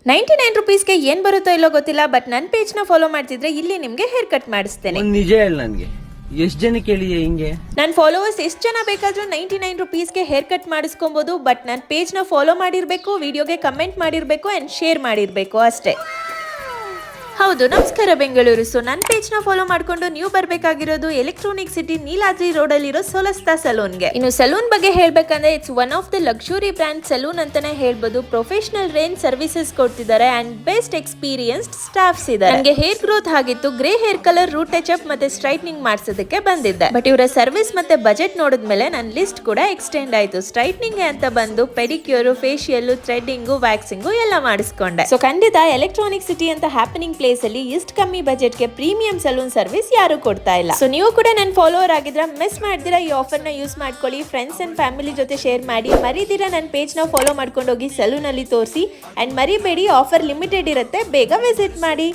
99 ರುಪೀಸ್ಗೆ ಏನ್ ಬರುತ್ತೋ ಇಲ್ಲೋ ಗೊತ್ತಿಲ್ಲ, ಬಟ್ ನನ್ನ ಪೇಜ್ನ ಫಾಲೋ ಮಾಡ್ತಿದ್ರೆ ಇಲ್ಲಿ ನಿಮ್ಗೆ ಹೇರ್ ಕಟ್ ಮಾಡಿಸ್ತೇನೆ. ನಿಜ ಹೇಳ ನನ್ಗೆ, ಎಷ್ಟು ಜನಕ್ಕೆ ಹೇಳಿದೆ ಹಿಂಗೆ? ನನ್ನ ಫಾಲೋವರ್ಸ್ ಎಷ್ಟು ಜನ ಬೇಕಾದ್ರೂ 99 ರುಪೀಸ್ಗೆ ಹೇರ್ ಕಟ್ ಮಾಡಿಸ್ಕೊಬಹುದು. ಬಟ್ ನನ್ನ ಪೇಜ್ನ ಫಾಲೋ ಮಾಡಿರ್ಬೇಕು, ವಿಡಿಯೋಗೆ ಕಮೆಂಟ್ ಮಾಡಿರ್ಬೇಕು ಅಂಡ್ ಶೇರ್ ಮಾಡಿರ್ಬೇಕು ಅಷ್ಟೇ. ಹೌದು, ನಮಸ್ಕಾರ ಬೆಂಗಳೂರು. ಸೊ ನನ್ನ ಪೇಜ್ನ ಫಾಲೋ ಮಾಡ್ಕೊಂಡು ನೀವು ಬರಬೇಕಾಗಿರೋದು ಎಲೆಕ್ಟ್ರಾನಿಕ್ ಸಿಟಿ ನೀಲಾದ್ರಿ ರೋಡಲ್ಲಿರೋ ಸೋಲಸ್ತಾ ಸಲೂನ್ಗೆ. ಇನ್ನು ಸಲೂನ್ ಬಗ್ಗೆ ಹೇಳ್ಬೇಕಂದ್ರೆ it's one of the luxury brand salon ಅಂತಾನೆ ಹೇಳ್ಬೋದು. ಪ್ರೊಫೆಷನಲ್ ರೇಂಜ್ ಸರ್ವಿಸಸ್ ಕೊಡ್ತಿದ್ದಾರೆ ಅಂಡ್ ಬೆಸ್ಟ್ ಎಕ್ಸ್ಪೀರಿಯನ್ಸ್ಡ್ ಸ್ಟಾಫ್ಸ್ ಇದ್ದಾರೆ. ನನಗೆ ಹೇರ್ ಗ್ರೋತ್ ಆಗಿತ್ತು, grey hair colour, root touch up ಮತ್ತೆ ಸ್ಟ್ರೈಟ್ನಿಂಗ್ ಮಾಡಿಸೋದಕ್ಕೆ ಬಂದಿದ್ದೆ. ಬಟ್ ಇವರ ಸರ್ವಿಸ್ ಮತ್ತೆ ಬಜೆಟ್ ನೋಡಿದ್ಮೇಲೆ ನನ್ನ ಲಿಸ್ಟ್ ಕೂಡ ಎಕ್ಸ್ಟೆಂಡ್ ಆಯ್ತು. ಸ್ಟ್ರೈಟ್ನಿಂಗ್ ಅಂತ ಬಂದು ಪೆಡಿಕ್ಯೂರ್, ಫೇಶಿಯಲ್, ಥ್ರೆಡ್ಡಿಂಗು, ವ್ಯಾಕ್ಸಿಂಗು ಎಲ್ಲ ಮಾಡಿಸ್ಕೊಂಡೆ. ಸೊ ಖಂಡಿತ ಎಲೆಕ್ಟ್ರಾನಿಕ್ ಸಿಟಿ ಅಂತ ಹ್ಯಾಪನಿಂಗ್ ಪ್ಲೇಸ್ ಅಲ್ಲಿ ಇಷ್ಟು ಕಮ್ಮಿ ಬಜೆಟ್ ಗೆ ಪ್ರೀಮಿಯಂ ಸಲೂನ್ ಸರ್ವಿಸ್ ಯಾರು ಕೊಡ್ತಾ ಇಲ್ಲ. ಸೊ ನೀವು ಕೂಡ ನನ್ನ ಫಾಲೋವರ್ ಆಗಿದ್ರೆ ಮಿಸ್ ಮಾಡ್ದಿರಾ ಈ ಆಫರ್ ನ ಯೂಸ್ ಮಾಡ್ಕೊಳ್ಳಿ. ಫ್ರೆಂಡ್ಸ್ ಅಂಡ್ ಫ್ಯಾಮಿಲಿ ಜೊತೆ ಶೇರ್ ಮಾಡಿ. ಮರಿದಿರಾ ನನ್ನ ಪೇಜ್ ನ ಫಾಲೋ ಮಾಡ್ಕೊಂಡು ಹೋಗಿ ಸಲೂನ್ ಅಲ್ಲಿ ತೋರಿಸಿ. ಅಂಡ್ ಮರಿಬೇಡಿ, ಆಫರ್ ಲಿಮಿಟೆಡ್ ಇರುತ್ತೆ, ಬೇಗ ವಿಸಿಟ್ ಮಾಡಿ.